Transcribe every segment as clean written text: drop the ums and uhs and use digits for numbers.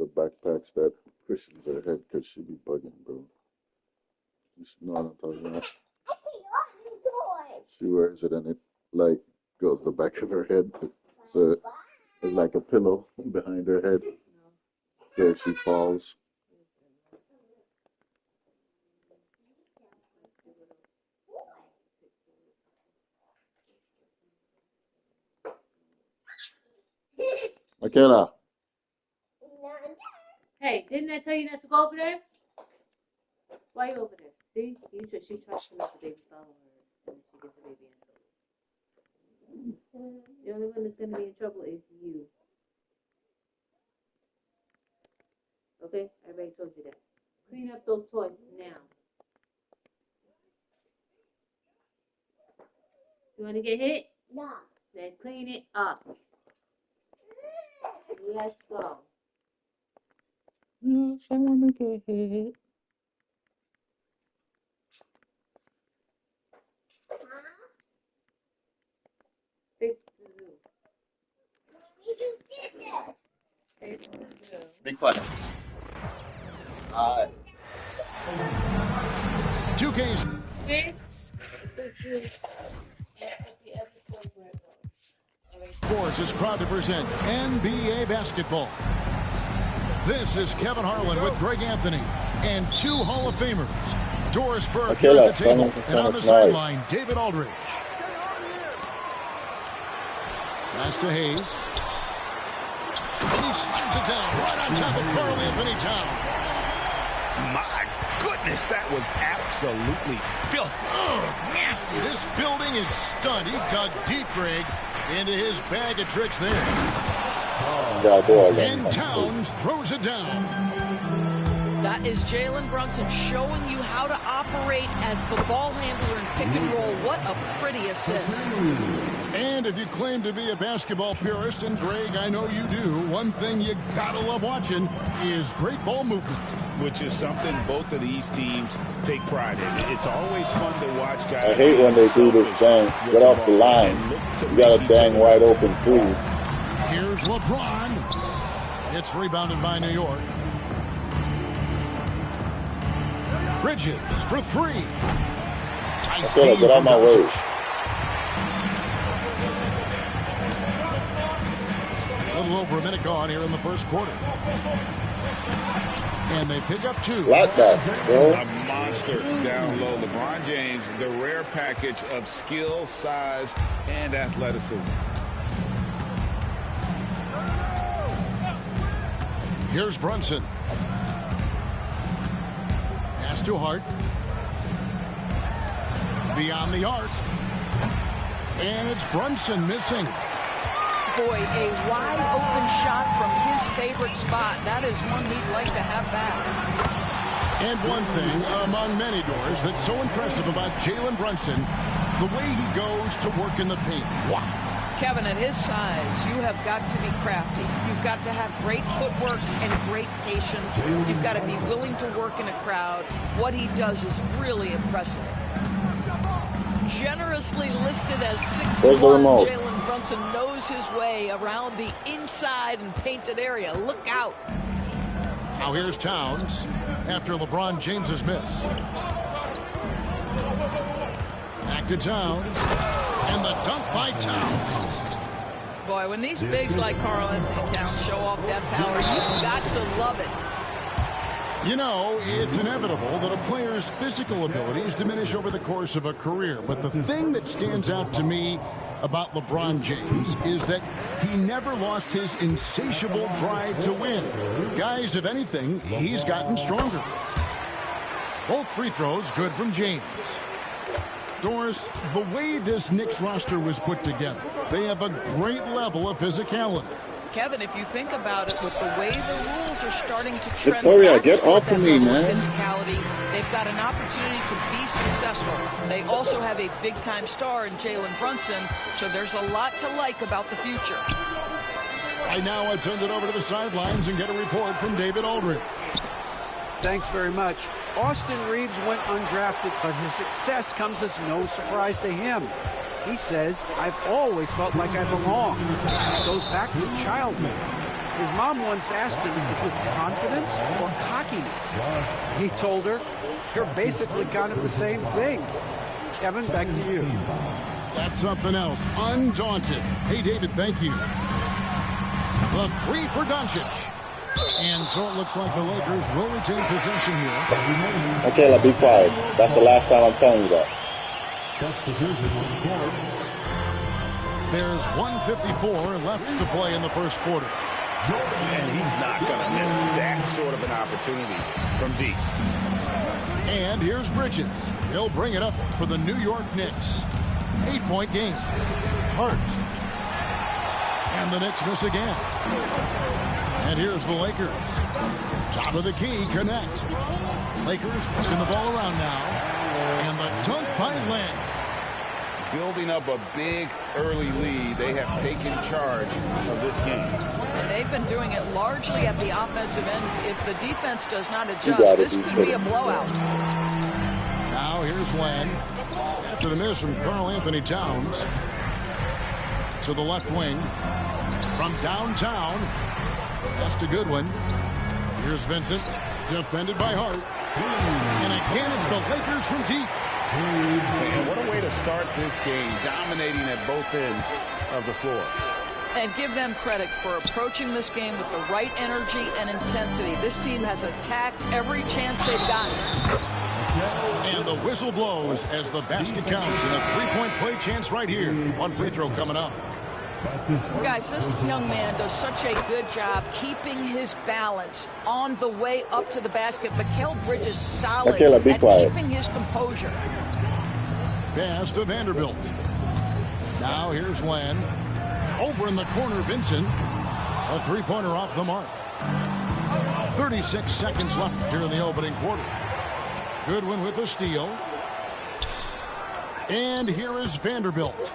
the backpacks that cushions her head because she be bugging, bro. You should know what I'm talking about. She wears it and it like goes the back of her head. So it's like a pillow behind her head. So if she falls. Michaela. Hey, didn't I tell you not to go over there? Why are you over there? See? She tries to let the baby follow her, and she gets the baby in trouble. The only one that's going to be in trouble is you. Okay? I already told you that. Clean up those toys now. You want to get hit? No. Then clean it up. Let's go. Yes, I want to get hit. Fix the zoo. Fix the zoo. Be quiet. 2K's. Fix the zoo. And put the other toy where it goes. Sports is proud to present NBA basketball. This is Kevin Harlan with Greg Anthony and two Hall of Famers. Doris Burke here at the table, and on the sideline, David Aldridge. Pass to Hayes. And he slams it down right on top of Karl Anthony Towns. My goodness, that was absolutely filthy. Oh, nasty. This building is stunned. He dug deep, Greg, into his bag of tricks there. And Towns throws it down. That is Jalen Brunson showing you how to operate as the ball handler in pick and roll. What a pretty assist. And if you claim to be a basketball purist, and Greg, I know you do, one thing you gotta love watching is great ball movement. Which is something both of these teams take pride in. It's always fun to watch guys. I hate when they do this thing. Get off the line. You got a dang wide open three. Here's LeBron. It's rebounded by New York. Bridges for three. Nice get out of my way. A little over a minute gone here in the first quarter. And they pick up two. Like that, bro. A monster down low. LeBron James, the rare package of skill, size, and athleticism. Here's Brunson. Pass to Hart. Beyond the arc. And it's Brunson missing. Boy, a wide open shot from his favorite spot. That is one he'd like to have back. And one thing among many, doors, that's so impressive about Jalen Brunson, the way he goes to work in the paint. Wow. Kevin, at his size, you have got to be crafty. You've got to have great footwork and great patience. You've got to be willing to work in a crowd. What he does is really impressive. Generously listed as 6'1", Jalen Brunson knows his way around the inside and painted area. Look out. Now here's Towns after LeBron James's miss. Back to Towns. And the dunk by Towns. Boy, when these bigs like Karl Anthony Towns show off that power, you've got to love it. You know, it's inevitable that a player's physical abilities diminish over the course of a career. But the thing that stands out to me about LeBron James is that he never lost his insatiable drive to win. Guys, if anything, he's gotten stronger. Both free throws good from James. Doris, the way this Knicks roster was put together, they have a great level of physicality. Kevin, if you think about it, with the way the rules are starting to trend Victoria, get off of me, man. Physicality, they've got an opportunity to be successful. They also have a big-time star in Jalen Brunson, so there's a lot to like about the future. Right now, I'd send it over to the sidelines and get a report from David Aldridge. Thanks very much. Austin Reeves went undrafted, but his success comes as no surprise to him. He says, I've always felt like I belong. It goes back to childhood. His mom once asked him, is this confidence or cockiness? He told her, you're basically kind of the same thing. Kevin, back to you. That's something else. Undaunted. Hey, David, thank you. The three for Doncic. And so it looks like the Lakers will retain possession here. Okay, be quiet. That's the last time I'm telling you that. There's 1:54 left to play in the first quarter. And he's not going to miss that sort of an opportunity from deep. And here's Bridges. He'll bring it up for the New York Knicks. 8-point game. Hart. And the Knicks miss again. And here's the Lakers. Top of the key, connect. Lakers pushing the ball around now. And the dunk by Len. Building up a big early lead, they have taken charge of this game. And they've been doing it largely at the offensive end. If the defense does not adjust, this could be a blowout. Now here's Len. After the miss from Karl Anthony Towns. To the left wing. From downtown. That's a good one. Here's Vincent. Defended by Hart. And again, it's the Lakers from deep. Man, what a way to start this game, dominating at both ends of the floor. And give them credit for approaching this game with the right energy and intensity. This team has attacked every chance they've gotten. And the whistle blows as the basket counts, and a three-point play chance right here. One free throw coming up. Guys, this young man does such a good job keeping his balance on the way up to the basket. Mikal Bridges solid at keeping his composure. Pass to Vanderbilt. Now here's Len. Over in the corner, Vincent. A three-pointer off the mark. 36 seconds left here in the opening quarter. Goodwin with the steal. And here is Vanderbilt.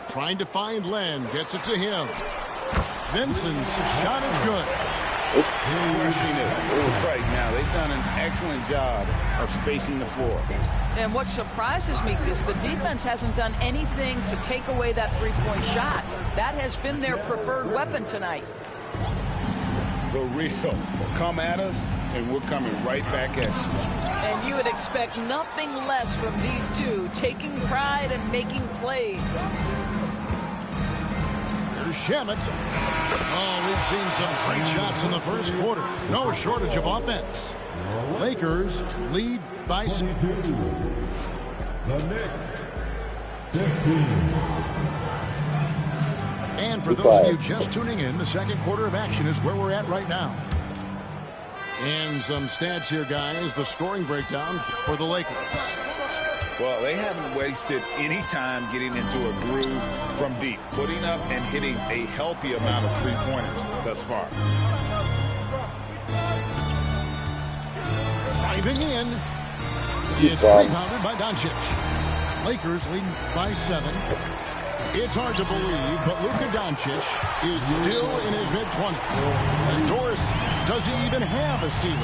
Trying to find Len. Gets it to him. Vincent's shot is good. Forcing it right now. They've done an excellent job of spacing the floor. And what surprises me is the defense hasn't done anything to take away that three-point shot. That has been their preferred weapon tonight. The real. Come at us, and we're coming right back at you. And you would expect nothing less from these two, taking pride and making plays. Here's Shamet. Oh, we've seen some great shots in the first quarter. No shortage of offense. Lakers lead by 6. The Knicks, 15. And for those of you just tuning in, the second quarter of action is where we're at right now. And some stats here, guys. The scoring breakdown for the Lakers. Well, they haven't wasted any time getting into a groove from deep, putting up and hitting a healthy amount of three-pointers thus far. Driving in. It's rebounded by Doncic. Lakers leading by 7. It's hard to believe, but Luka Doncic is still in his mid-20s. And Doris, does he even have a ceiling?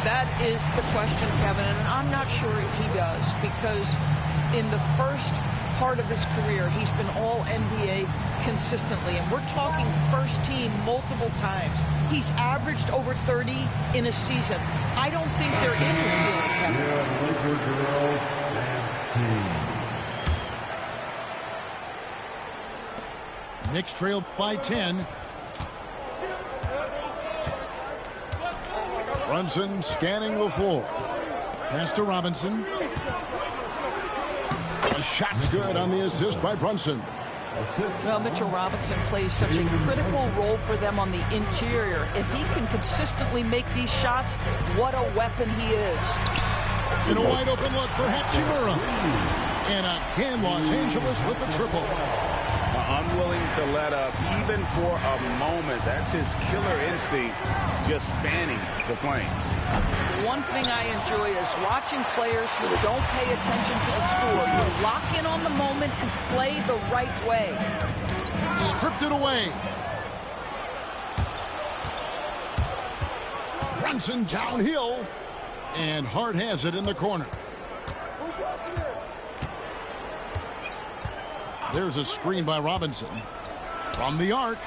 That is the question, Kevin, and I'm not sure he does, because in the first part of his career, he's been all NBA consistently, and we're talking first team multiple times. He's averaged over 30 in a season. I don't think there is a ceiling, Kevin. Knicks trail by 10. Brunson scanning the floor. Pass to Robinson. A shot's good on the assist by Brunson. Well, Mitchell Robinson plays such a critical role for them on the interior. If he can consistently make these shots, what a weapon he is. And a wide open look for Hachimura. And again, Los Angeles with the triple. Unwilling to let up even for a moment. That's his killer instinct, just fanning the flames. One thing I enjoy is watching players who don't pay attention to the score, who lock in on the moment and play the right way. Stripped it away. Brunson downhill. And Hart has it in the corner. Who's watching it? There's a screen by Robinson. From the arc.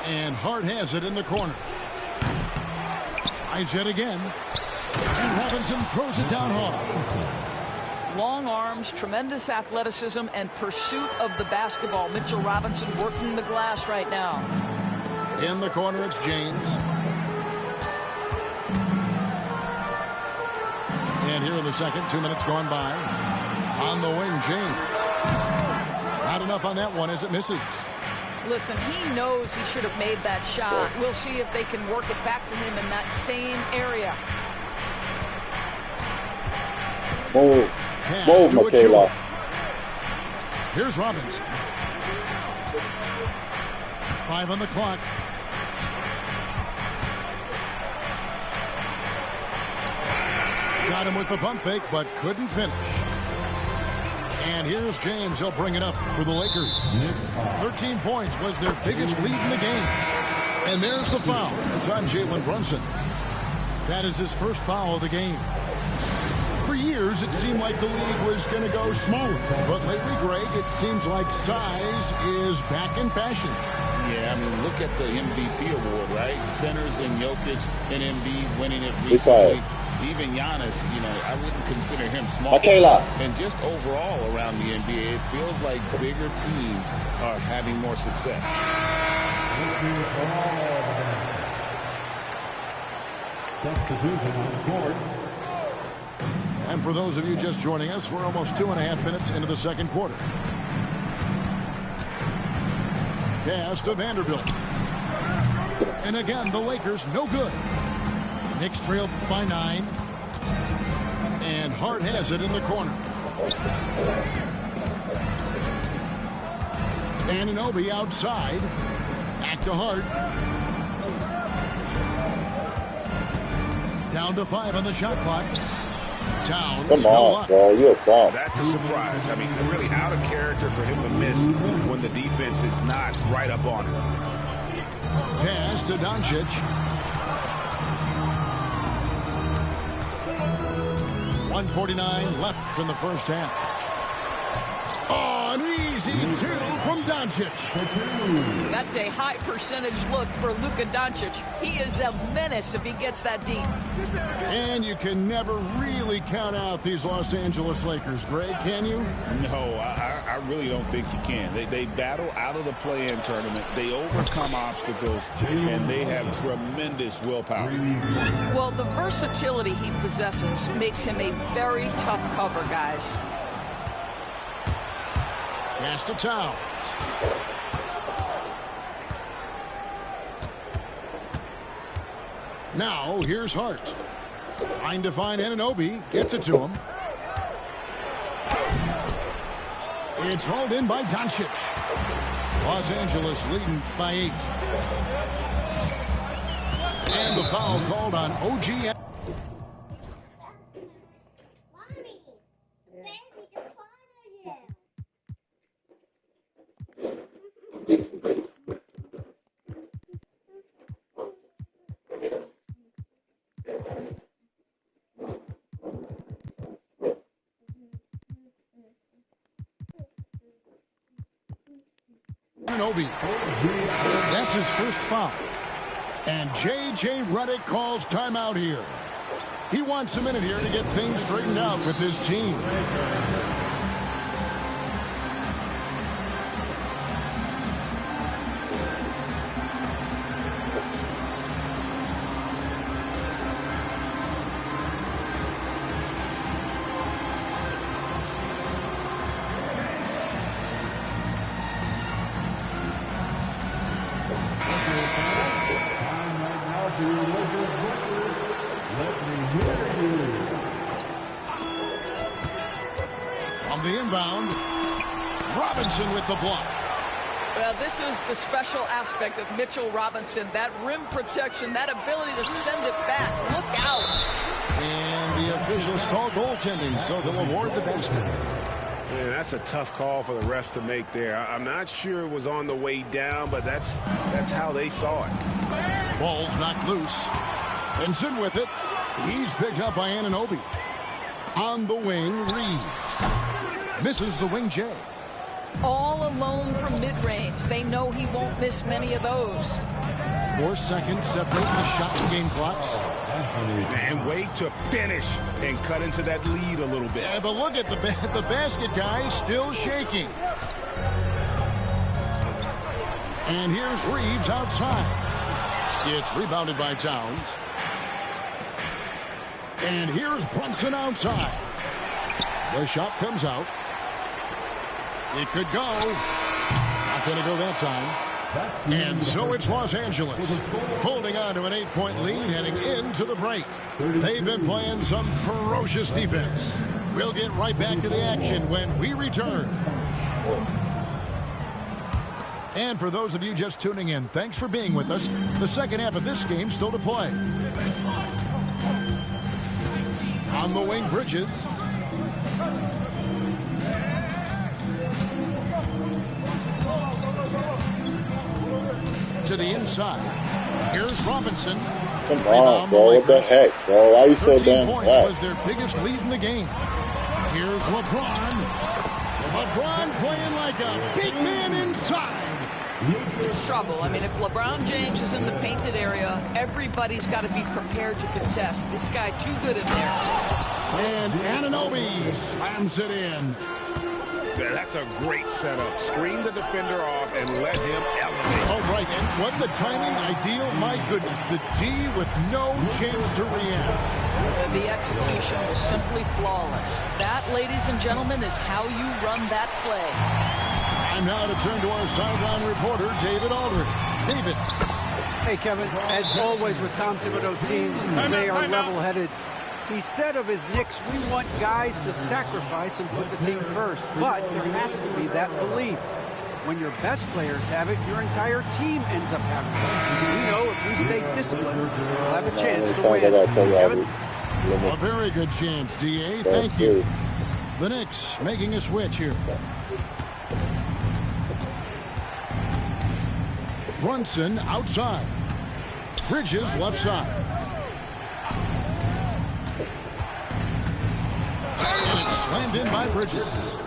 And Hart has it in the corner. Tries it again. And Robinson throws it down hard. Long arms, tremendous athleticism, and pursuit of the basketball. Mitchell Robinson working the glass right now. In the corner, it's James. And here in the second, 2 minutes gone by. On the wing, James. Not enough on that one as it misses. Listen, he knows he should have made that shot. We'll see if they can work it back to him in that same area. Move. Move, Michaela. Here's Robinson. 5 on the clock. Got him with the pump fake, but couldn't finish. And here's James. He'll bring it up for the Lakers. 13 points was their biggest lead in the game. And there's the foul. It's on Jalen Brunson. That is his first foul of the game. For years, it seemed like the league was going to go smaller. But lately, Greg, it seems like size is back in fashion. Yeah, I mean, look at the MVP award, right? Centers and Jokic and Embiid winning it recently. Even Giannis, you know, I wouldn't consider him small. Michaela. And just overall around the NBA, it feels like bigger teams are having more success. And for those of you just joining us, we're almost 2.5 minutes into the second quarter. Pass to Vanderbilt. And again, the Lakers no good. Knicks trail by 9. And Hart has it in the corner. Anunoby outside. Back to Hart. Down to 5 on the shot clock. Towns. Come on, bro. You're a bum. That's a surprise. I mean, really out of character for him to miss when the defense is not right up on him. Pass to Doncic. 1:49 left in the first half. Oh, an easy 2 from Doncic. That's a high percentage look for Luka Doncic. He is a menace if he gets that deep. And you can never really count out these Los Angeles Lakers, Greg, can you? No, I really don't think you can. They battle out of the play-in tournament. They overcome obstacles, and they have tremendous willpower. Well, the versatility he possesses makes him a very tough cover, guys. Pass to Towns. Now, here's Hart. Trying to find Anunoby. Gets it to him. It's hauled in by Doncic. Los Angeles leading by 8. And the foul called on OG. Anunoby. That's his first foul. And J.J. Redick calls timeout here. He wants a minute here to get things straightened out with his team. The inbound. Robinson with the block. Well, this is the special aspect of Mitchell Robinson. That rim protection, that ability to send it back. Look out. And the officials call goaltending, so they'll award the basket. Man, that's a tough call for the refs to make there. I'm not sure it was on the way down, but that's how they saw it. Ball's knocked loose. Benson with it. He's picked up by Anunoby. On the wing, Reeves. Misses the wing J. all alone from mid-range. They know he won't miss many of those. 4 seconds separating the shot and game clocks. And wait to finish and cut into that lead a little bit. Yeah, but look at the basket guy still shaking. And here's Reeves outside. It's rebounded by Towns. And here's Brunson outside. The shot comes out. It could go. Not going to go that time. And so it's Los Angeles holding on to an 8-point lead heading into the break. They've been playing some ferocious defense. We'll get right back to the action when we return. And for those of you just tuning in, thanks for being with us. The second half of this game still to play. On the wing, Bridges. To the inside. Here's Robinson. Come on, bro. What the heck, bro? Why are you so damn points flat? was their biggest lead in the game. Here's LeBron. LeBron playing like a big man inside. It's trouble. I mean, if LeBron James is in the painted area, everybody's got to be prepared to contest. This guy too good in there. And Anunoby slams it in. Yeah, that's a great setup. Screen the defender off and let him elevate. Oh, right. And what the timing ideal. My goodness. The D with no chance to react. The execution was simply flawless. That, ladies and gentlemen, is how you run that play. And now to turn to our sideline reporter, David Aldridge. David. Hey, Kevin. As always with Tom Thibodeau teams, they are level-headed. He said of his Knicks, we want guys to sacrifice and put the team first. But there has to be that belief. When your best players have it, your entire team ends up having it. We know if we stay disciplined, we'll have a chance to win. Kevin? A very good chance, D.A. Thank you. The Knicks making a switch here. Brunson outside. Bridges left side. And it's slammed in by Bridges.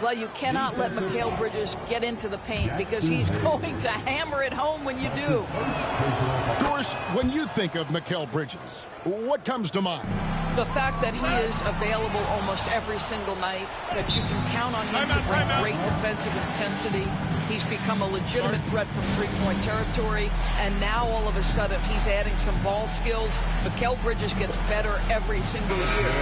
Well, you cannot let Mikal Bridges get into the paint because he's going to hammer it home when you do. Doris, when you think of Mikal Bridges, what comes to mind? The fact that he is available almost every single night, that you can count on him to bring great defensive intensity. He's become a legitimate threat from three-point territory, and now all of a sudden he's adding some ball skills. Mikal Bridges gets better every single year.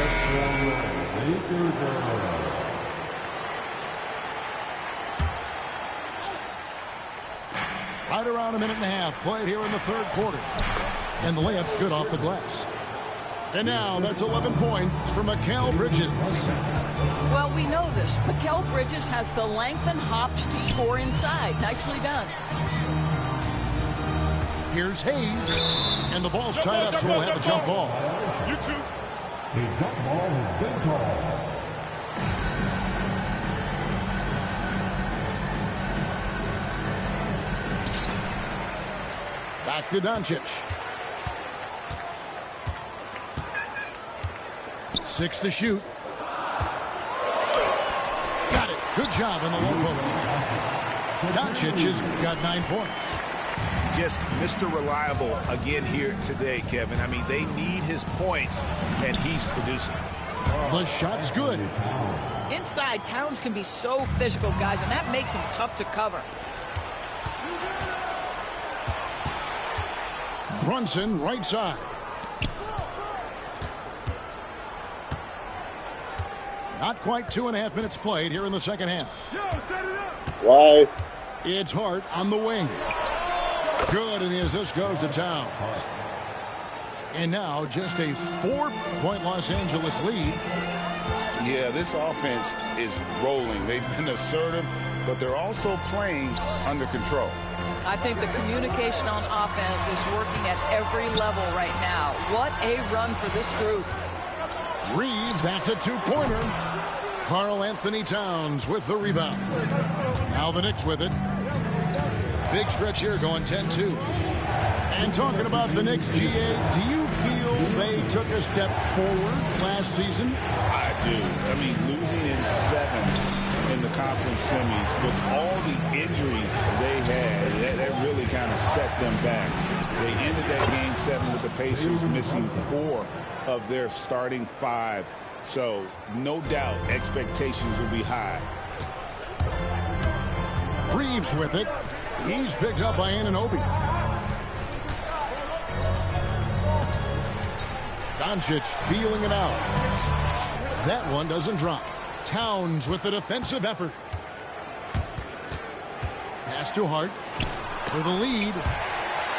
Right around a minute and a half played here in the third quarter. And the layup's good off the glass. And now that's 11 points for Mikal Bridges. Well, we know this. Mikal Bridges has the length and hops to score inside. Nicely done. Here's Hayes. And the ball's tied up, so we'll have a jump ball. You too. A jump ball has been called. Back to Doncic. 6 to shoot. Got it. Good job in the low post. Doncic has got 9 points. Just Mr. Reliable again here today, Kevin. I mean, they need his points, and he's producing. The shot's good. Inside, Towns can be so physical, guys, and that makes him tough to cover. Brunson, right side. Not quite 2.5 minutes played here in the second half. Why? It's Hart on the wing. Good, and the assist goes to Towns. And now just a 4-point Los Angeles lead. Yeah, this offense is rolling. They've been assertive, but they're also playing under control. I think the communication on offense is working at every level right now. What a run for this group. Reeves, that's a 2-pointer. Karl Anthony Towns with the rebound. Now the Knicks with it. Big stretch here going 10-2. And talking about the Knicks, GA, do you feel they took a step forward last season? I do. I mean, losing in 7 in the conference semis. With all the injuries they had, that really kind of set them back. They ended that game 7 with the Pacers missing 4 of their starting 5. So no doubt expectations will be high. Reeves with it. He's picked up by Anunoby. Doncic feeling it out. That one doesn't drop. Towns with the defensive effort. Pass to Hart for the lead.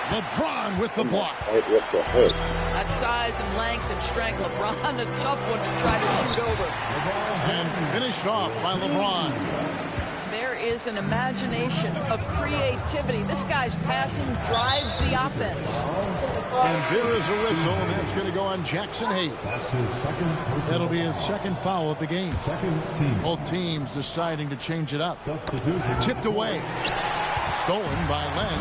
LeBron with the block. That size and length and strength. LeBron, a tough one to try to shoot over. And finished off by LeBron. There is an imagination, a creativity. This guy's passing drives the offense. And there is a whistle, and that's going to go on Jackson Hayes. That'll be his second foul of the game. Both teams deciding to change it up. Tipped away. Stolen by Len.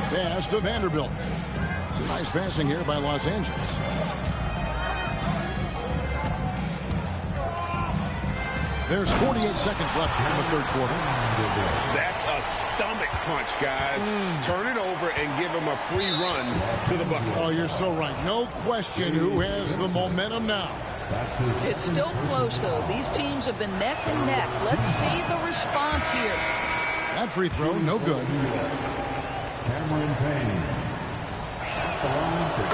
Pass to Vanderbilt. Some nice passing here by Los Angeles. There's 48 seconds left in the third quarter. That's a stomach punch, guys. Turn it over and give him a free run to the bucket. Oh, you're so right. No question who has the momentum now. It's still close, though. These teams have been neck and neck. Let's see the response here. That free throw, no good.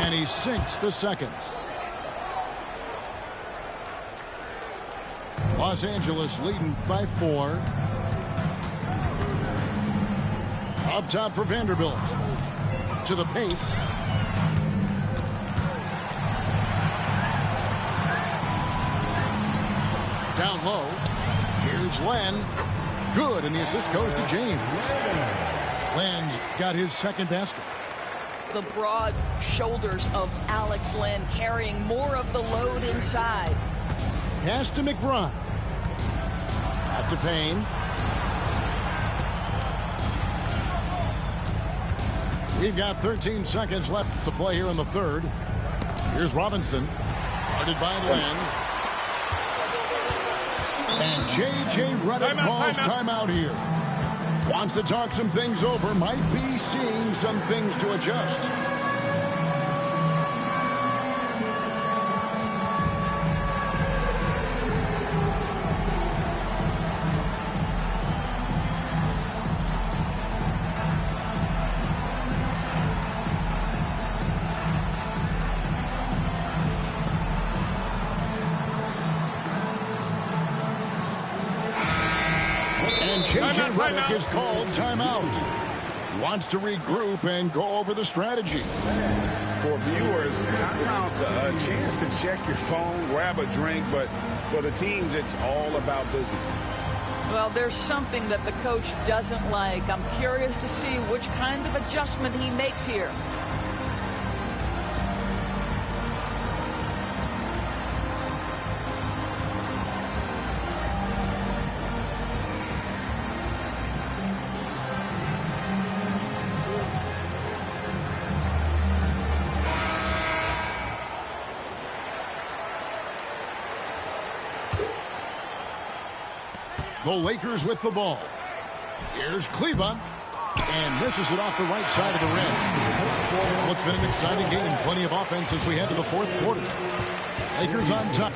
And he sinks the second. Los Angeles leading by 4. Up top for Vanderbilt. To the paint. Down low. Here's Len. Good, and the assist goes to James. Len's got his second basket. The broad shoulders of Alex Len carrying more of the load inside. Pass to McBride. Out to Payne. We've got 13 seconds left to play here in the third. Here's Robinson. Guarded by Len. And J.J. Redick calls timeout here. Wants to talk some things over. Might be seeing some things to adjust. J.J. Redick is called timeout. He wants to regroup and go over the strategy. For viewers, timeout's a chance to check your phone, grab a drink, but for the teams, it's all about business. Well, there's something that the coach doesn't like. I'm curious to see which kind of adjustment he makes here. The Lakers with the ball. Here's Kleba. And misses it off the right side of the rim. Well, it's been an exciting game. Plenty of offense as we head to the fourth quarter. Lakers on top.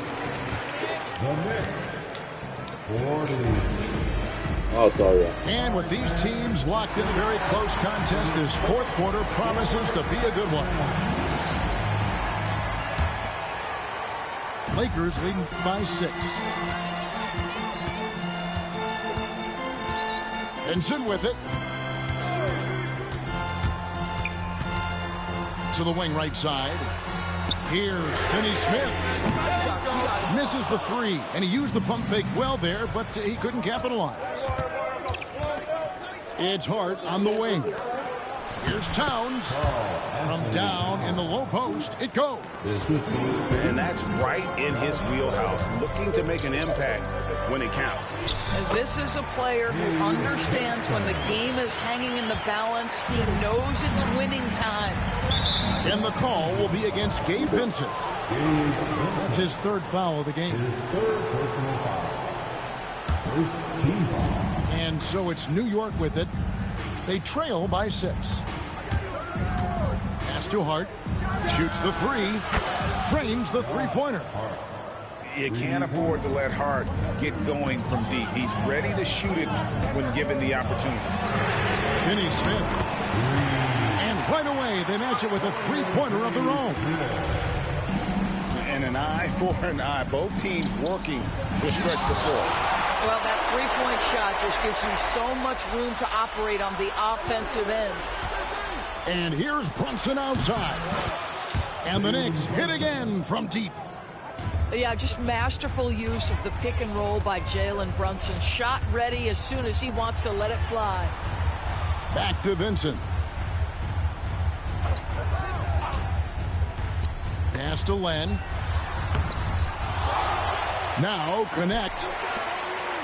And with these teams locked in a very close contest, this fourth quarter promises to be a good one. Lakers leading by 6. Benson with it. To the wing right side. Here's Finney Smith. Misses the 3, and he used the pump fake well there, but he couldn't capitalize. It's Hart on the wing. Here's Towns. From down in the low post, it goes. And that's right in his wheelhouse, looking to make an impact when it counts. And this is a player who understands when the game is hanging in the balance. He knows it's winning time. And the call will be against Gabe Vincent. That's his third foul of the game. First team foul. And so it's New York with it. They trail by 6. Pass to Hart. Shoots the 3. Drains the three-pointer. You can't afford to let Hart get going from deep. He's ready to shoot it when given the opportunity. Finney Smith. And right away, they match it with a three-pointer of their own. And an eye for an eye. Both teams working to stretch the floor. Well, that three-point shot just gives you so much room to operate on the offensive end. And here's Brunson outside. And the Knicks hit again from deep. Yeah, just masterful use of the pick and roll by Jalen Brunson. Shot ready as soon as he wants to let it fly. Back to Vincent. Pass to Len. Now connect.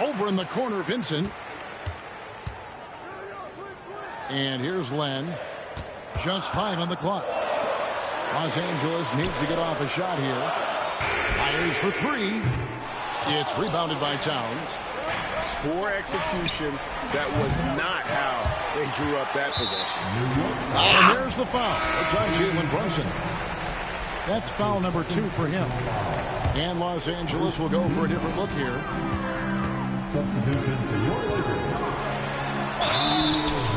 Over in the corner, Vincent. And here's Len. Just 5 on the clock. Los Angeles needs to get off a shot here. Fires for 3. It's rebounded by Towns. Poor execution. That was not how they drew up that possession. And there's the foul. It's on Jalen Brunson. That's foul number 2 for him. And Los Angeles will go for a different look here. Substitution for your Lakers.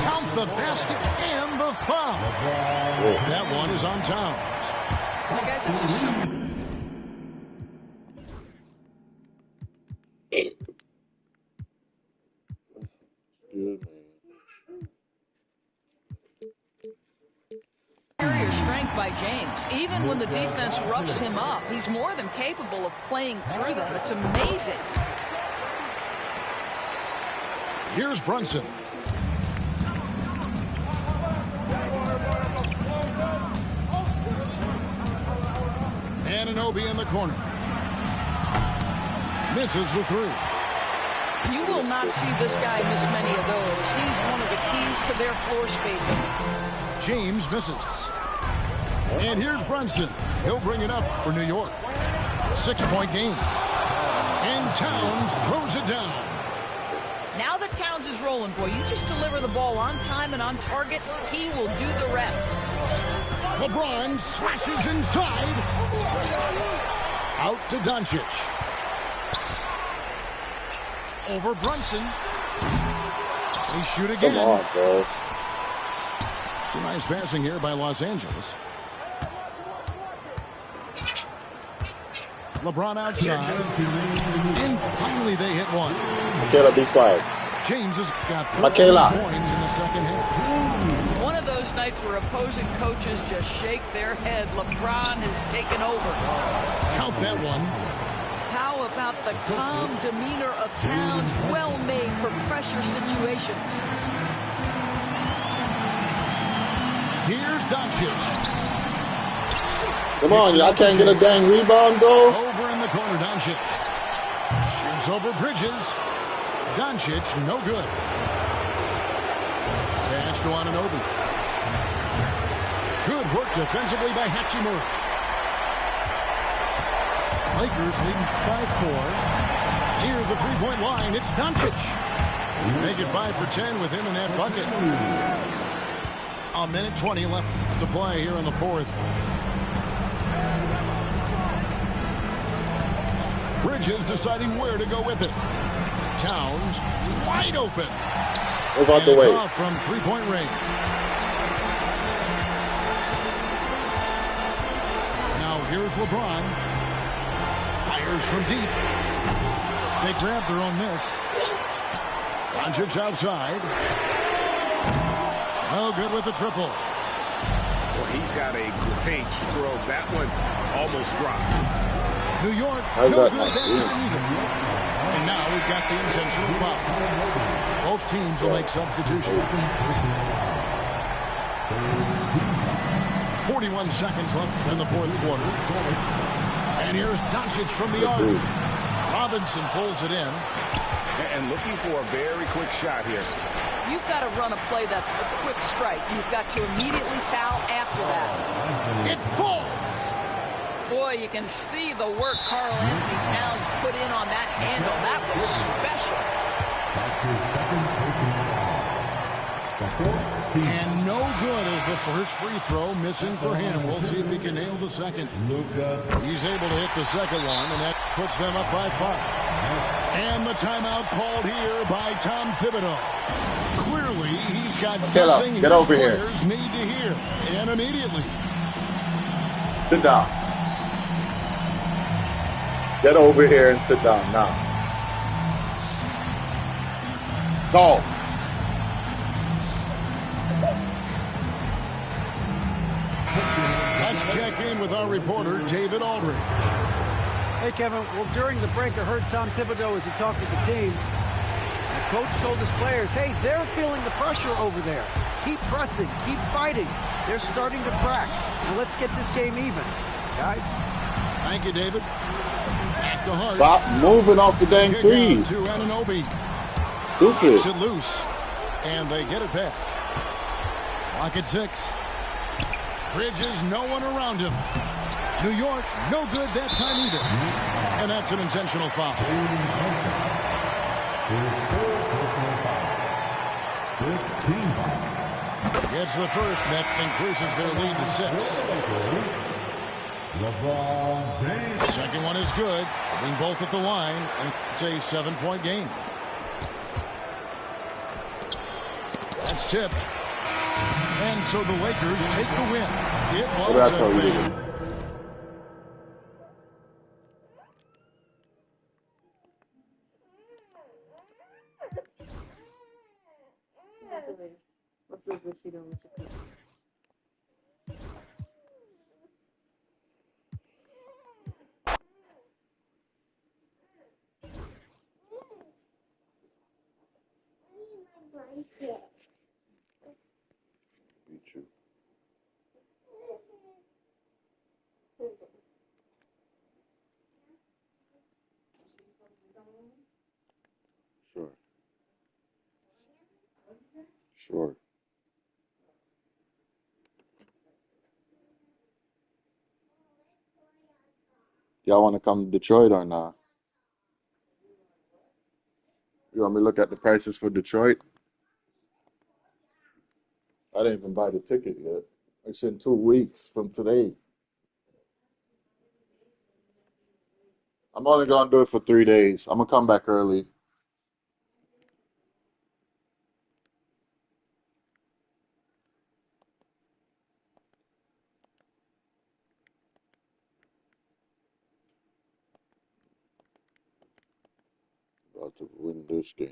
Count the basket and the foul. That one is on Towns. Well, guys, this is super. Superior strength by James. Even when the defense roughs him up, he's more than capable of playing through them. It's amazing. Here's Brunson. Anunoby in the corner. Misses the 3. You will not see this guy miss many of those. He's one of the keys to their floor spacing. James misses. And here's Brunson. He'll bring it up for New York. 6-point game. And Towns throws it down. Now that Towns is rolling, boy, you just deliver the ball on time and on target. He will do the rest. LeBron slashes inside. Out to Doncic. Over Brunson. They shoot again. Come on, bro. Some nice passing here by Los Angeles. LeBron outside. And finally they hit one. Michaela, be quiet. James has got 13 points in the second half. One of those nights where opposing coaches just shake their head. LeBron has taken over. Count that one. How about the calm demeanor of Towns? Well made for pressure situations. Here's Doncic. Come on, y'all can't get a dang rebound, though. Over in the corner, Doncic. Shoots over Bridges. Doncic, no good. Pass to Anunoby. Good work defensively by Hachimura. Lakers leading by 4. Near the three-point line, it's Doncic. Make it 5 for 10 with him in that bucket. A minute 20 left to play here in the fourth. Bridges deciding where to go with it. Towns wide open. Move out the way. Off from three-point range. Now here's LeBron. Fires from deep. They grab their own miss. Doncic outside. Oh, good with the triple. Well, he's got a great stroke. That one almost dropped. New York, How's no that good not that good? time either. And now we've got the intentional foul. Both teams will make substitutions. 41 seconds left in the fourth quarter. And here's Doncic from the arc. Robinson pulls it in. And looking for a very quick shot here. You've got to run a play that's a quick strike. You've got to immediately foul after that. It falls. Boy, you can see the work Karl Anthony Towns put in on that handle. That was special. And no good as the first free throw missing for him. We'll see if he can nail the second. He's able to hit the second one, and that puts them up by 5. And the timeout called here by Tom Thibodeau. Clearly, he's got something his players need to hear. And immediately. Sit down. Get over here and sit down now. Go. Let's check in with our reporter, David Aldridge. Hey, Kevin. Well, during the break, I heard Tom Thibodeau as he talked with the team. The coach told his players, hey, they're feeling the pressure over there. Keep pressing. Keep fighting. They're starting to crack. Now let's get this game even, guys. Thank you, David. Back to Hart. Stop moving off the dang three. To Anunoby. Stupid. Knocks it loose. And they get it back. Clock at 6. Bridges, no one around him. New York, no good that time either. And that's an intentional foul. Gets the first, that increases their lead to 6. Second one is good. Being both at the line, and it's a 7-point game. That's tipped. And so the Lakers take the win. It was a fade. Beat you. Sure. Sure. Y'all want to come to Detroit or not? You want me to look at the prices for Detroit? I didn't even buy the ticket yet. It's in 2 weeks from today. I'm only going to do it for 3 days. I'm going to come back early. About to win this game.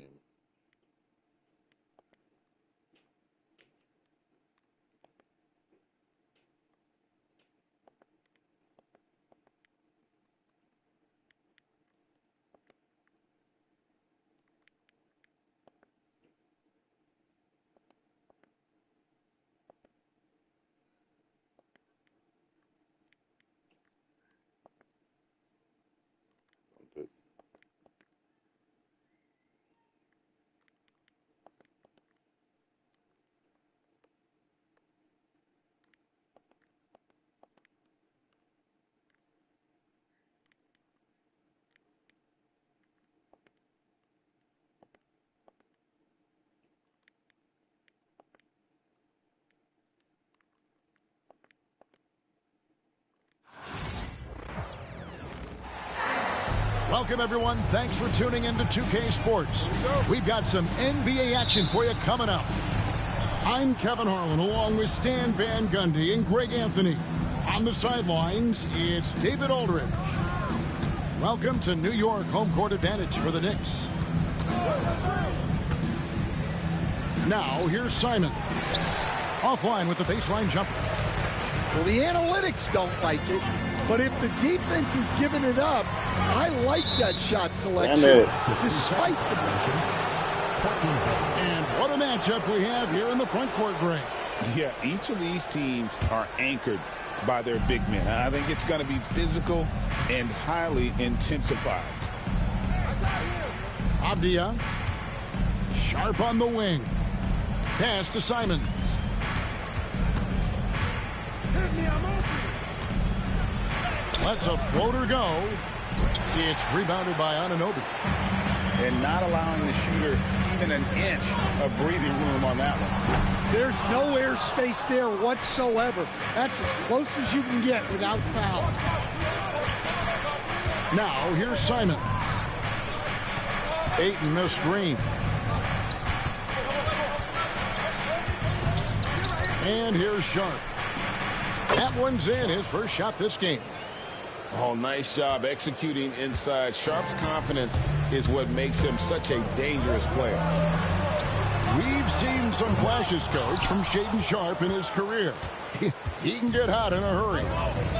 Welcome, everyone. Thanks for tuning in to 2K Sports. We've got some NBA action for you coming up. I'm Kevin Harlan, along with Stan Van Gundy and Greg Anthony. On the sidelines, it's David Aldridge. Welcome to New York, home court advantage for the Knicks. Now, here's Simon. Offline with the baseline jumper. Well, the analytics don't like it, but if the defense is giving it up, I like that shot selection, despite the miss. And what a matchup we have here in the front court, Greg. Yeah, each of these teams are anchored by their big men. I think it's going to be physical and highly intensified. Avdia. Sharp on the wing. Pass to Simons. Lets a floater go. It's rebounded by Anunoby. And not allowing the shooter even an inch of breathing room on that one. There's no air space there whatsoever. That's as close as you can get without foul. Now here's Simons. Ayton the screen. And here's Sharp. That one's in, his first shot this game. Oh, nice job executing inside. Sharp's confidence is what makes him such a dangerous player. We've seen some flashes, Coach, from Shaedon Sharp in his career. He can get hot in a hurry.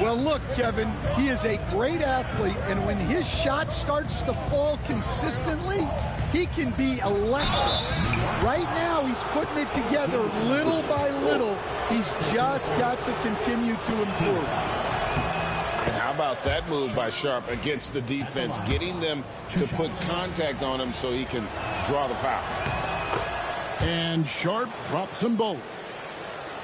Well, look, Kevin, he is a great athlete, and when his shot starts to fall consistently, he can be electric. Right now, he's putting it together little by little. He's just got to continue to improve. And how about that move by Sharp against the defense, getting them to put contact on him so he can draw the foul. And Sharp drops them both.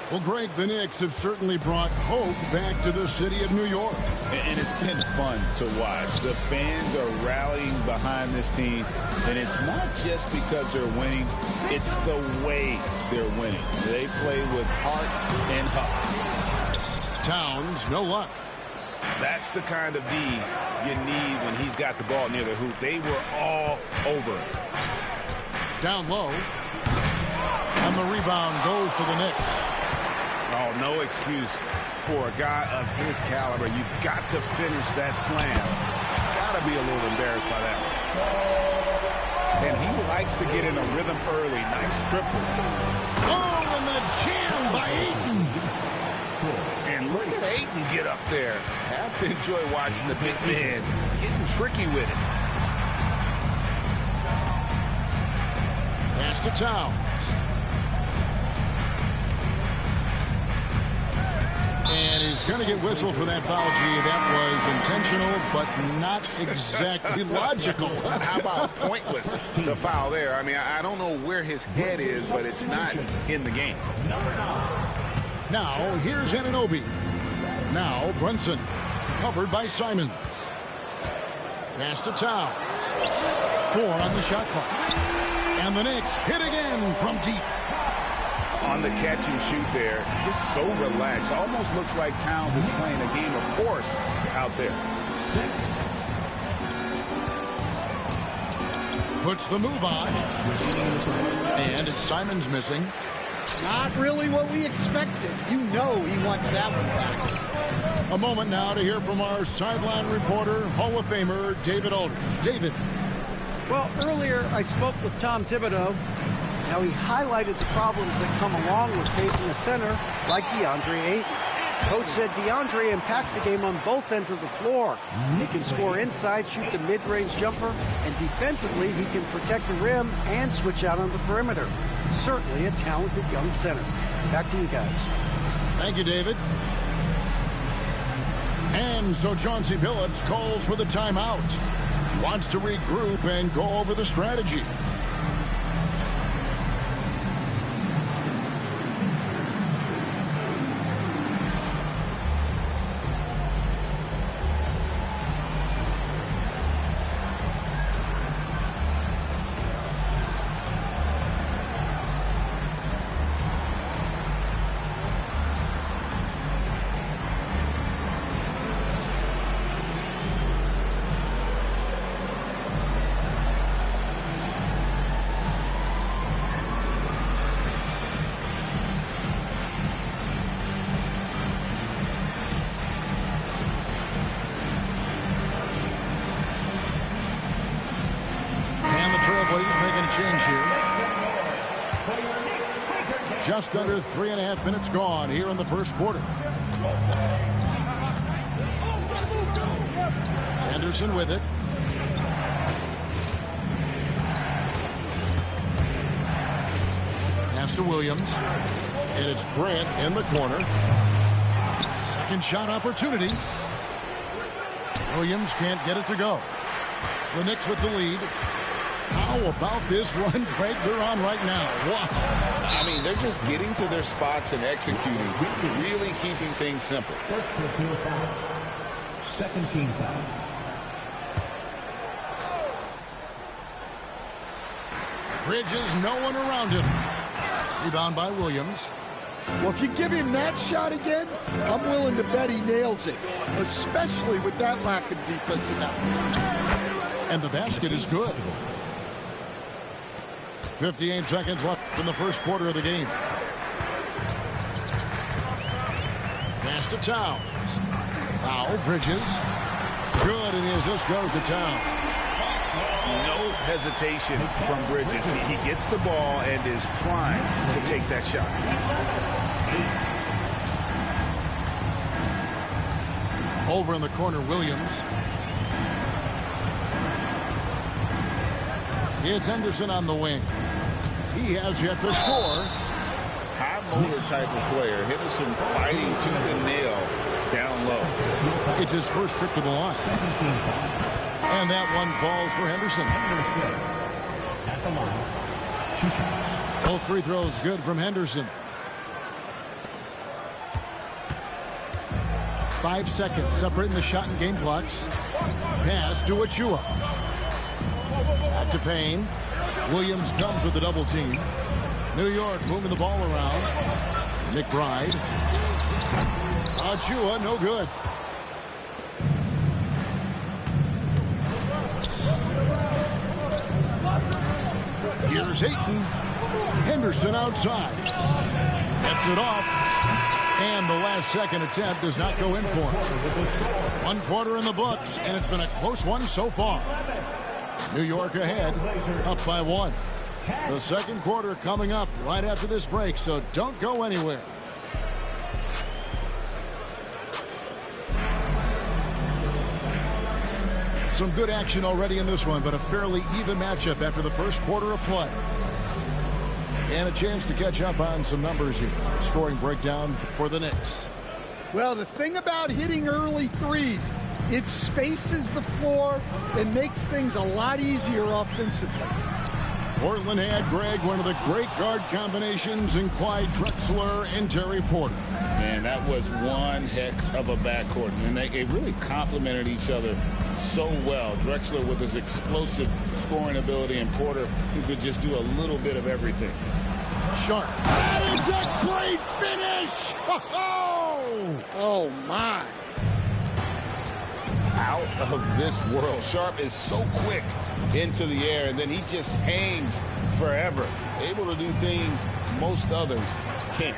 Well, Greg, the Knicks have certainly brought hope back to the city of New York. And it's been fun to watch. The fans are rallying behind this team, and it's not just because they're winning, it's the way they're winning. They play with heart and hustle. Towns, no luck. That's the kind of D you need when he's got the ball near the hoop. They were all over it. Down low. And the rebound goes to the Knicks. Oh, no excuse for a guy of his caliber. You've got to finish that slam. Got to be a little embarrassed by that one. And he likes to get in a rhythm early. Nice triple. Oh, and the jam by Ayton. And look at Ayton get up there. Have to enjoy watching the big man getting tricky with it. Pass to Towns. And he's going to get whistled for that foul, G. That was intentional, but not exactly logical. How about pointless to foul there? I mean, I don't know where his head is, but it's not in the game. Now, here's Anunoby. Now, Brunson, covered by Simons. Pass to Towns. 4 on the shot clock. And the Knicks hit again from deep. On the catch and shoot there, just so relaxed. Almost looks like Towns is playing a game of horse out there. Puts the move on. And it's Simons missing. Not really what we expected. You know he wants that one back. A moment now to hear from our sideline reporter, Hall of Famer David Aldridge. David. Well, earlier I spoke with Tom Thibodeau. How he highlighted the problems that come along with facing a center like DeAndre Ayton. Coach said DeAndre impacts the game on both ends of the floor. He can score inside, shoot the mid-range jumper, and defensively he can protect the rim and switch out on the perimeter. Certainly a talented young center. Back to you guys. Thank you, David. And so Chauncey Billups calls for the timeout. Wants to regroup and go over the strategy. Trailblazers making a change here. Just under 3.5 minutes gone here in the first quarter. Anderson with it. Pass to Williams. And it's Grant in the corner. Second shot opportunity. Williams can't get it to go. The Knicks with the lead. How about this run break they're on right now? Wow. I mean, they're just getting to their spots and executing, really keeping things simple. First personal foul. Second team foul. Bridges, no one around him. Rebound by Williams. Well, if you give him that shot again, I'm willing to bet he nails it, especially with that lack of defensive effort. And the basket is good. 58 seconds left in the first quarter of the game. Pass to Towns. Foul, Bridges. Good, and the assist goes to Towns. No hesitation from Bridges. He gets the ball and is primed to take that shot. Over in the corner, Williams. It's Henderson on the wing. He has yet to score. High motor type of player. Henderson fighting tooth and nail down low. It's his first trip to the line. And that one falls for Henderson. At the line. 2 shots. Both free throws good from Henderson. 5 seconds separating the shot and game clocks. Pass to Achua. Back to Payne. Williams comes with the double team. New York moving the ball around. McBride. Achua, no good. Here's Ayton. Henderson outside. Gets it off. And the last second attempt does not go in for him. 1 quarter in the books, and it's been a close one so far. New York ahead, up by 1. The second quarter coming up right after this break, so don't go anywhere. Some good action already in this one, but a fairly even matchup after the first quarter of play. And a chance to catch up on some numbers here. Scoring breakdown for the Knicks. Well, the thing about hitting early threes, it spaces the floor and makes things a lot easier offensively. Portland had, Greg, one of the great guard combinations in Clyde Drexler and Terry Porter. Man, that was one heck of a backcourt. And they really complemented each other so well. Drexler with his explosive scoring ability, and Porter who could just do a little bit of everything. Sharp. That is a great finish! Oh, my. Out of this world. Sharp is so quick into the air, and then he just hangs forever. Able to do things most others can't.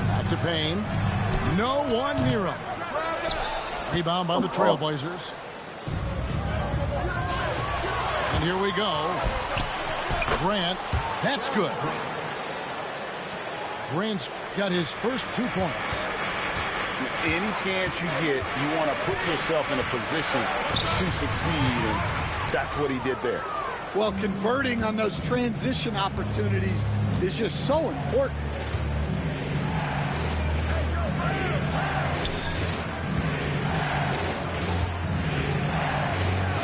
Back to Payne. No one near him. Rebound by the Trailblazers. And here we go. Grant. That's good. Grant's got his first 2 points. Any chance you get, you want to put yourself in a position to succeed, and that's what he did there. Well, converting on those transition opportunities is just so important.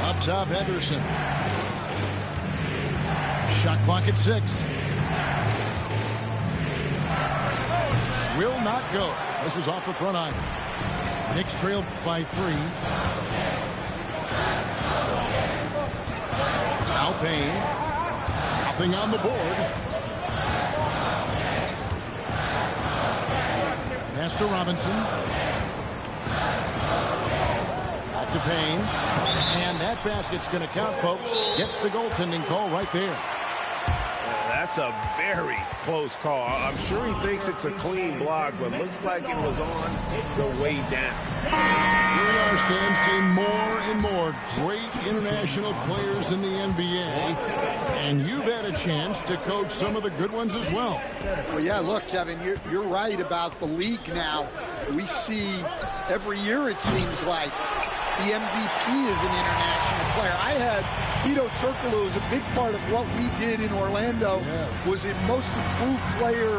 Up top, Henderson. Shot clock at 6. Will not go. This is off the front iron. Knicks trailed by 3. Now Payne. Nothing on the board. Pass to Robinson. Back to Payne. And that basket's going to count, folks. Gets the goaltending call right there. That's a very close call. I'm sure he thinks it's a clean block, but looks like it was on the way down. Here we are, Stan, seeing more and more great international players in the NBA. And you've had a chance to coach some of the good ones as well. Well, yeah, look, Kevin, you're right about the league now. We see every year, it seems like, the MVP is an international player. I had Hedo Turkoglu is a big part of what we did in Orlando. Was a most improved player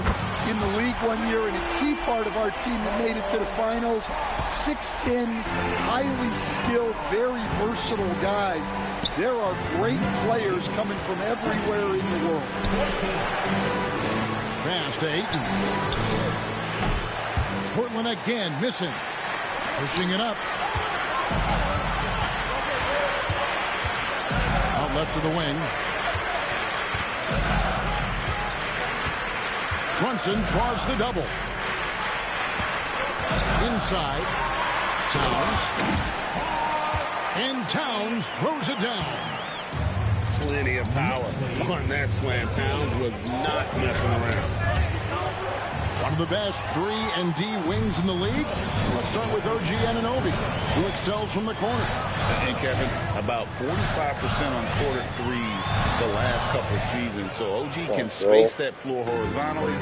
in the league one year and a key part of our team that made it to the finals. 6'10", highly skilled, very versatile guy. There are great players coming from everywhere in the world. Pass to Ayton. Portland again missing. Pushing it up. Out left to the wing. Brunson draws the double. Inside. Towns. And Towns throws it down. Plenty of power on that slam. Towns was not messing around. One of the best 3 and D wings in the league. Let's start with OG Anunoby, who excels from the corner. And Kevin, about 45% on quarter threes the last couple of seasons. So OG can space that floor horizontally.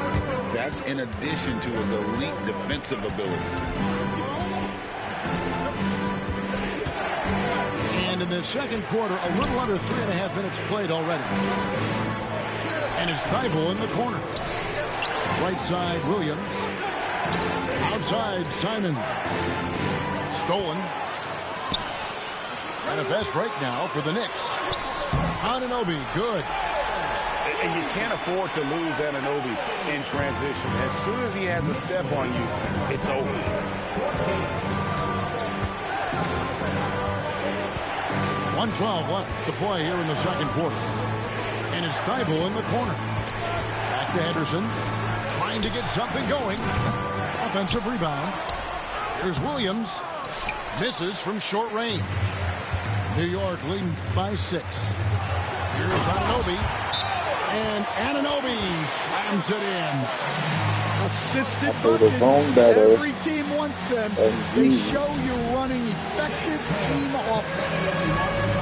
That's in addition to his elite defensive ability. And in the second quarter, a little under 3.5 minutes played already. And it's Thibault in the corner. Right side, Williams. Outside, Simon. Stolen. And a fast break now for the Knicks. Anunoby, good. And you can't afford to lose Anunoby in transition. As soon as he has a step on you, it's over. 1:12 left to play here in the second quarter. And it's Thibault in the corner. Back to Henderson. Trying to get something going. Offensive rebound. Here's Williams. Misses from short range. New York leading by 6. Here's Anunoby. And Anunoby slams it in. Assisted buckets. Every team wants them. They show you're running effective team offense.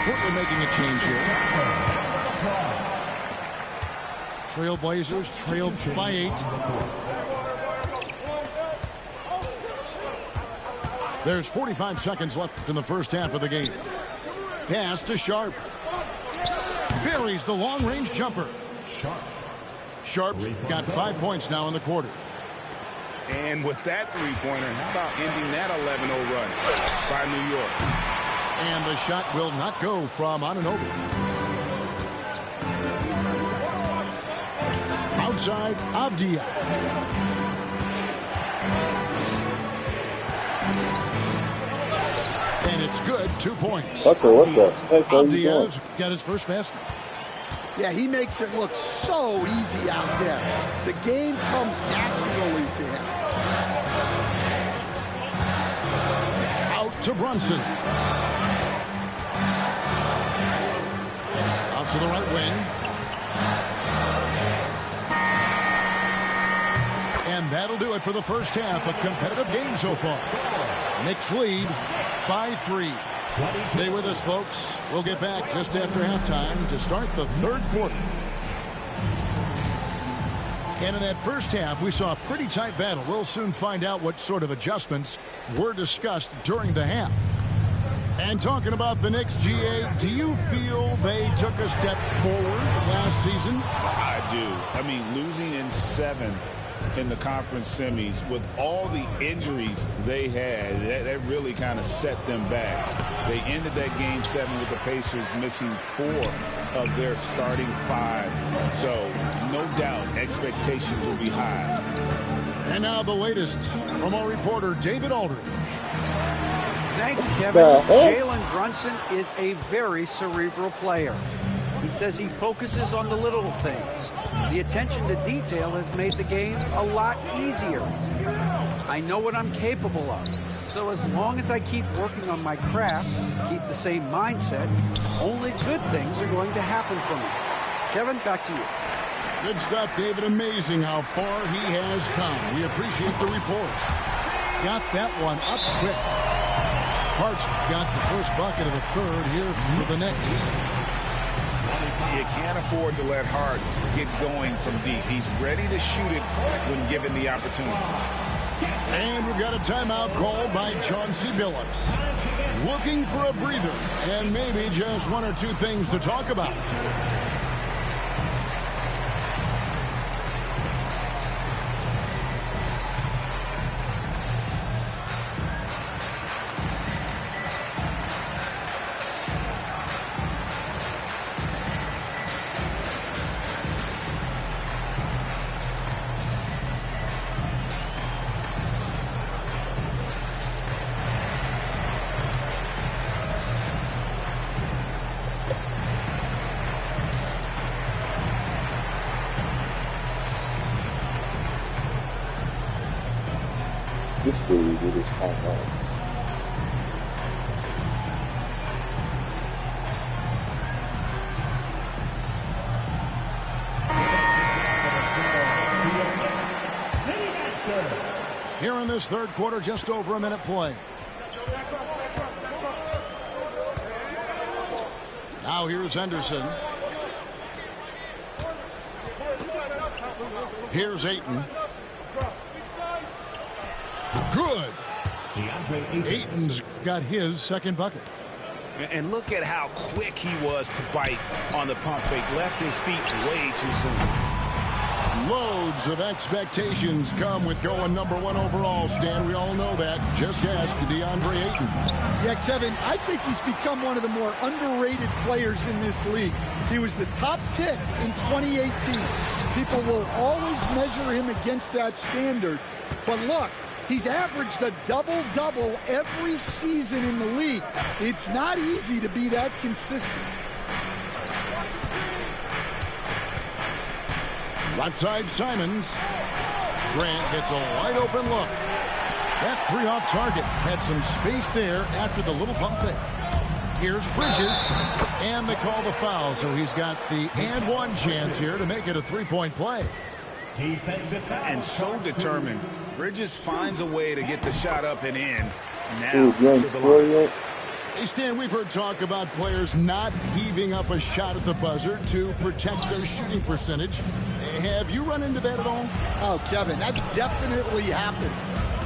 Portland making a change here. Trailblazers trailed by 8. There's 45 seconds left in the first half of the game. Pass to Sharp. Buries the long-range jumper. Sharp's got 5 points now in the quarter. And with that three-pointer, how about ending that 11-0 run by New York? And the shot will not go from Anunoby. Outside, Avdia. And it's good, 2 points. Okay, what the heck are you doing? Avdia's got his first basket. Yeah, he makes it look so easy out there. The game comes naturally to him. Out to Brunson. Out to the right wing. And that'll do it for the first half. A competitive game so far. Knicks lead by 3. Stay with us, folks. We'll get back just after halftime to start the third quarter. And in that first half, we saw a pretty tight battle. We'll soon find out what sort of adjustments were discussed during the half. And talking about the Knicks, GA, do you feel they took a step forward last season? I do. I mean, losing in 7 in the conference semis with all the injuries they had, that really kind of set them back. They ended that game 7 with the Pacers missing 4 of their starting 5. So no doubt expectations will be high. And now the latest from our reporter David Aldridge. Thanks, Kevin. Jalen Brunson is a very cerebral player. He says he focuses on the little things. The attention to detail has made the game a lot easier. I know what I'm capable of. So as long as I keep working on my craft, keep the same mindset, only good things are going to happen for me. Kevin, back to you. Good stuff, David. Amazing how far he has come. We appreciate the report. Got that one up quick. Hart's got the first bucket of the third here for the Knicks. You can't afford to let Hart get going from deep. He's ready to shoot it when given the opportunity. And we've got a timeout called by Chauncey Billups. Looking for a breather and maybe just one or two things to talk about. This dude with his highlights. Here in this third quarter, just over a minute play. Now here's Henderson. Here's Ayton. Good. Ayton's got his second bucket. And look at how quick he was to bite on the pump fake. Left his feet way too soon. Loads of expectations come with going number one overall, Stan. We all know that. Just ask DeAndre Ayton. Yeah, Kevin, I think he's become one of the more underrated players in this league. He was the top pick in 2018. People will always measure him against that standard. But look, he's averaged a double-double every season in the league. It's not easy to be that consistent. Left side, Simons. Grant gets a wide open look. That three off target. Had some space there after the little pump fake. Here's Bridges. And they call the foul. So he's got the and one chance here to make it a three-point play. And so determined. Bridges finds a way to get the shot up and in. Now, Hey, Stan, we've heard talk about players not heaving up a shot at the buzzer to protect their shooting percentage. Have you run into that at all? Oh, Kevin, that definitely happens.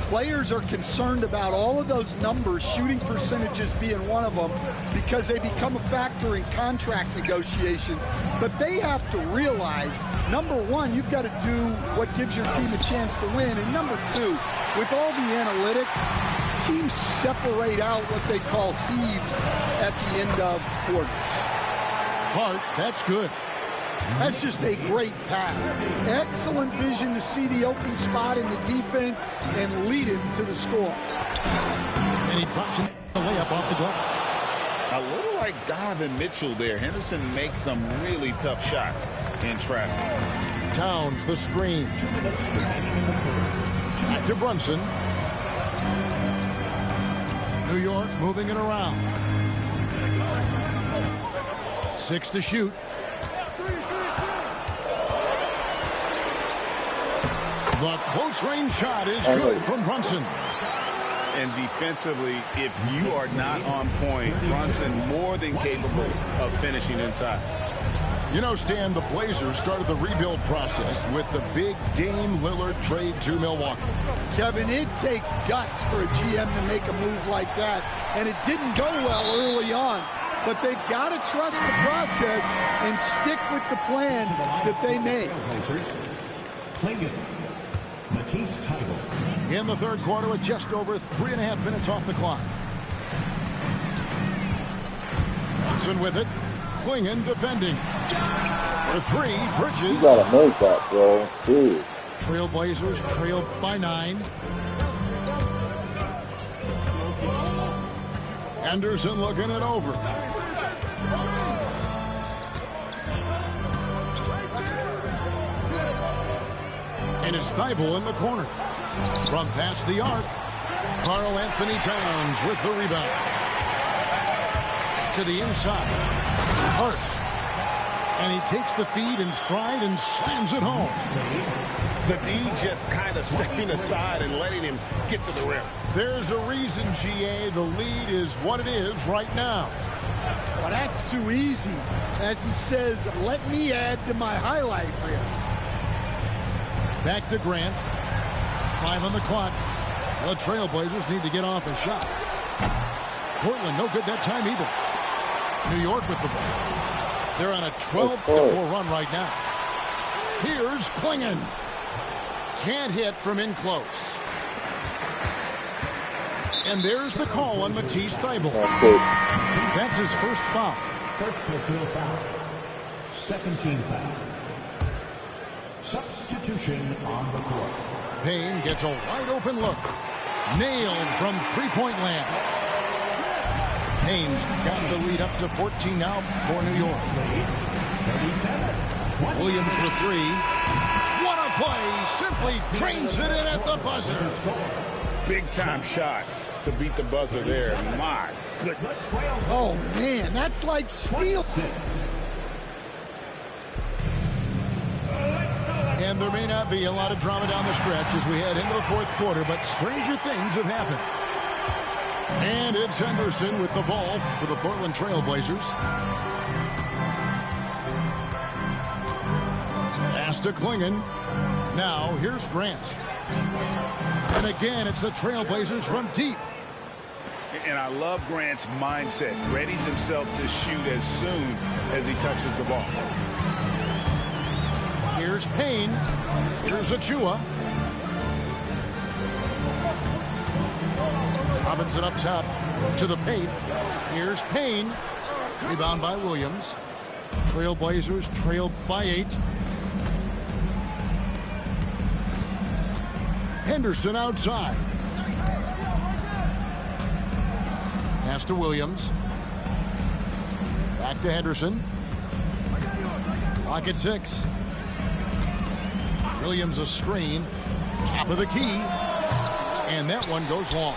Players are concerned about all of those numbers, shooting percentages being one of them, because they become a factor in contract negotiations. But they have to realize, number one, you've got to do what gives your team a chance to win. And number two, with all the analytics, teams separate out what they call heaves at the end of quarters. Hart, that's good. That's just a great pass. Excellent vision to see the open spot in the defense and lead it to the score. And he drops the layup off the glass. A little like Donovan Mitchell there. Henderson makes some really tough shots in traffic. Towns, the screen. Back to Brunson. New York moving it around. 6 to shoot. The close range shot is good from Brunson. And defensively, if you are not on point, Brunson more than capable of finishing inside. You know, Stan, the Blazers started the rebuild process with the big Dame Lillard trade to Milwaukee. Kevin, it takes guts for a GM to make a move like that, and it didn't go well early on. But they've got to trust the process and stick with the plan that they made. In the third quarter with just over 3.5 minutes off the clock. Johnson with it. Klingon defending. For three, Bridges. You gotta make that, bro. Dude. Trailblazers trailed by 9. Anderson looking it over. And it's Thibault in the corner. From past the arc, Karl Anthony Towns with the rebound. To the inside. Hart. And he takes the feed in stride and slams it home. The D just kind of stepping aside and letting him get to the rim. There's a reason, GA, the lead is what it is right now. Well, that's too easy. As he says, let me add to my highlight reel. Back to Grant. 5 on the clock. The Trailblazers need to get off a shot. Portland, no good that time either. New York with the ball. They're on a 12-4 run right now. Here's Klingon. Can't hit from in close. And there's the call on Matisse Thybulle. That's his first foul. First personal foul. Second team foul. Substitution on the court. Payne gets a wide-open look. Nailed from three-point land. Payne's got the lead up to 14 now for New York. Williams for 3. What a play! Simply trains it in at the buzzer. Big-time shot to beat the buzzer there. My goodness. Oh, man, that's like steel. And there may not be a lot of drama down the stretch as we head into the fourth quarter, but stranger things have happened. And it's Henderson with the ball for the Portland Trailblazers. Pass to Klingon. Now here's Grant. And again, it's the Trailblazers from deep. And I love Grant's mindset. Readies himself to shoot as soon as he touches the ball. Here's Payne. Here's Achua. Robinson up top to the paint. Here's Payne. Rebound by Williams. Trailblazers trail by 8. Henderson outside. Pass to Williams. Back to Henderson. Clock at 6. Williams a screen. Top of the key. And that one goes long.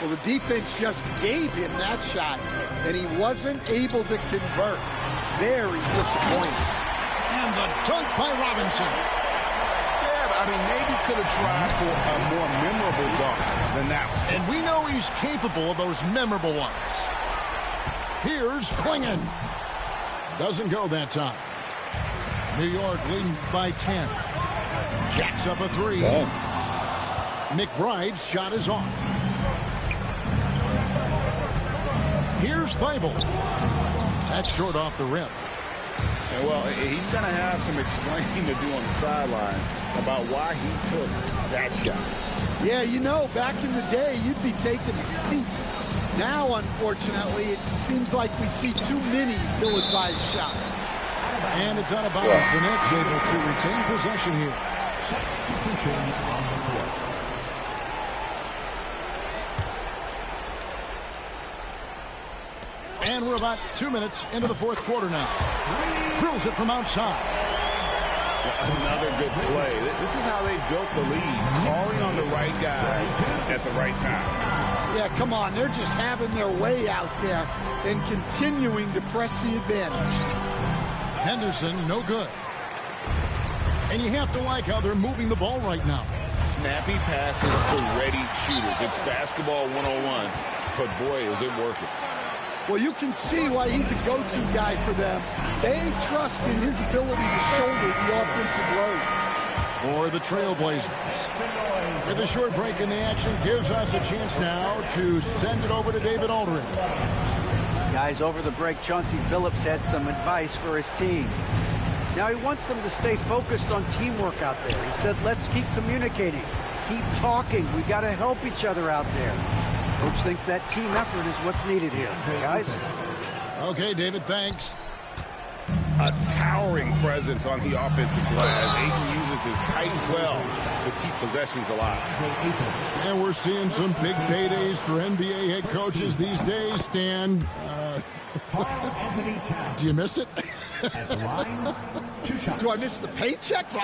Well, the defense just gave him that shot, and he wasn't able to convert. Very disappointing. And the dunk by Robinson. Yeah, I mean, maybe could have tried for a more memorable dunk than that one. And we know he's capable of those memorable ones. Here's Klingon. Doesn't go that time. New York leading by 10. Jacks up a 3. McBride's shot is off. Here's Thybulle. That's short off the rim. And well, he's going to have some explaining to do on the sideline about why he took that shot. Yeah, you know, back in the day, you'd be taking a seat. Now, unfortunately, it seems like we see too many ill-advised shots. And it's out of bounds. The Knicks able to retain possession here. Substitution on the court. And we're about 2 minutes into the fourth quarter now. Drills it from outside. Another good play. This is how they built the lead. Calling on the right guys at the right time. Yeah, come on. They're just having their way out there and continuing to press the advantage. Henderson, no good. And you have to like how they're moving the ball right now. Snappy passes to ready shooters. It's basketball 101, but boy, is it working. Well, you can see why he's a go-to guy for them. They trust in his ability to shoulder the offensive load. For the Trailblazers. With a short break in the action gives us a chance now to send it over to David Aldridge. Guys, over the break, Chauncey Billups had some advice for his team. Now he wants them to stay focused on teamwork out there. He said, let's keep communicating, keep talking. We got to help each other out there. Coach thinks that team effort is what's needed here. Guys? Okay, David, thanks. A towering presence on the offensive glass. Ayton uses his height well to keep possessions alive. And we're seeing some big paydays for NBA head coaches these days, Stan. Do you miss it? Do I miss the paychecks?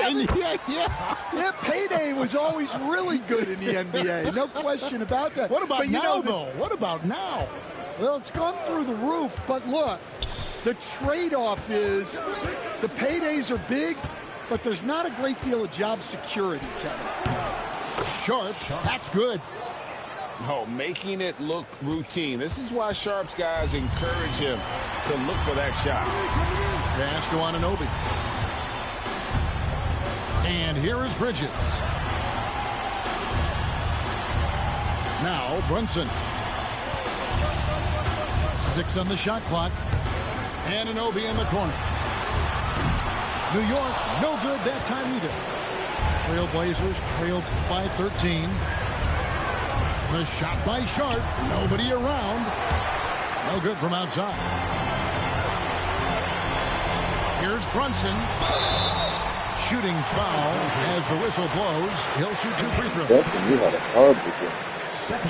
Yeah, payday was always really good in the NBA. No question about that. What about now, though? What about now? Well, it's gone through the roof, but look, the trade-off is the paydays are big, but there's not a great deal of job security, Kevin. Short, that's good. Oh, making it look routine. This is why Sharp's guys encourage him to look for that shot. Pass to Anunoby. And here is Bridges. Now Brunson. 6 on the shot clock. Anunoby in the corner. New York, no good that time either. Trailblazers trailed by 13. The shot by Sharp. Nobody around. No good from outside. Here's Brunson. Shooting foul as the whistle blows. He'll shoot 2 free throws. Brunson, you had a horrible game.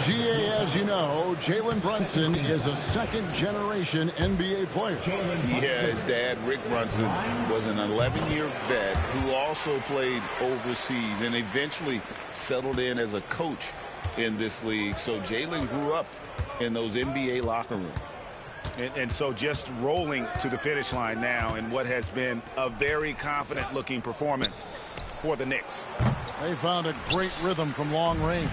GA, as you know, Jalen Brunson is a second-generation NBA player. Yeah, his dad, Rick Brunson, was an 11-year vet who also played overseas and eventually settled in as a coach in this league. So Jalen grew up in those NBA locker rooms. And so just rolling to the finish line now in what has been a very confident-looking performance for the Knicks. They found a great rhythm from long range.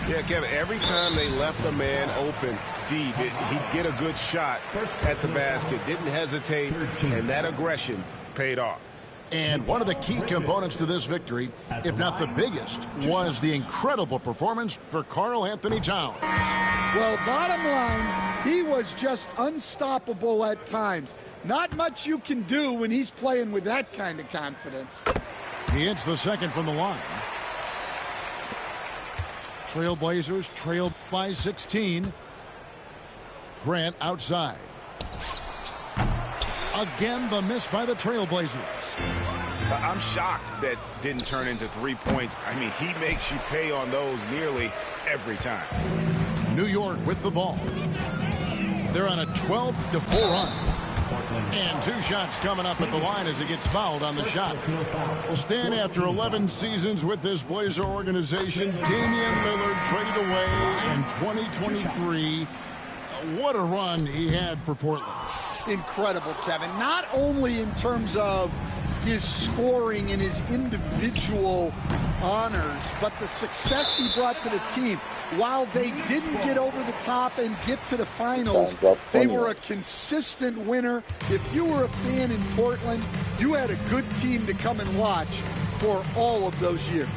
Yeah, Kevin, every time they left a man open deep, he'd get a good shot at the basket, didn't hesitate, and that aggression paid off. And one of the key components to this victory, if not the biggest, was the incredible performance for Karl Anthony Towns. Well, bottom line, he was just unstoppable at times. Not much you can do when he's playing with that kind of confidence. He hits the second from the line. Trailblazers trailed by 16. Grant outside. Again, the miss by the Trailblazers. I'm shocked that didn't turn into 3 points. I mean, he makes you pay on those nearly every time. New York with the ball. They're on a 12-4 run. And 2 shots coming up at the line as he gets fouled on the shot. Well, Stan, after 11 seasons with this Blazer organization, Damian Lillard traded away in 2023. What a run he had for Portland. Incredible, Kevin. Not only in terms of his scoring and his individual honors, but the success he brought to the team. While they didn't get over the top and get to the finals, they were a consistent winner. If you were a fan in Portland, you had a good team to come and watch for all of those years.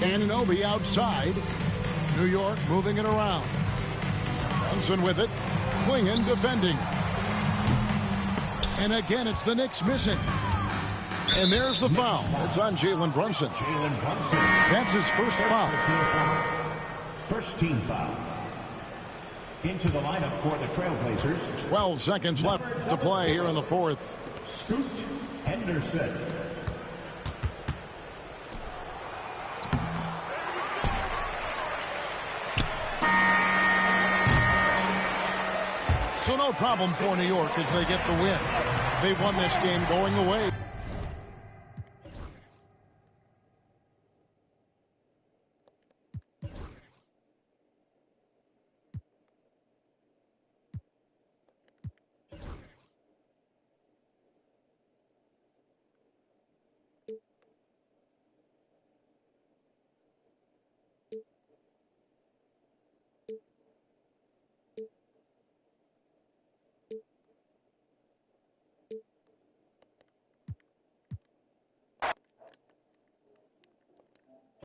Anunoby outside. New York moving it around. Brunson with it. Klingon defending. And again, it's the Knicks missing. And there's the foul. It's on Jalen Brunson. That's his first foul. First team foul. Into the lineup for the Trailblazers. 12 seconds left to play here in the fourth. Scoot Henderson. So no problem for New York as they get the win. They won this game going away.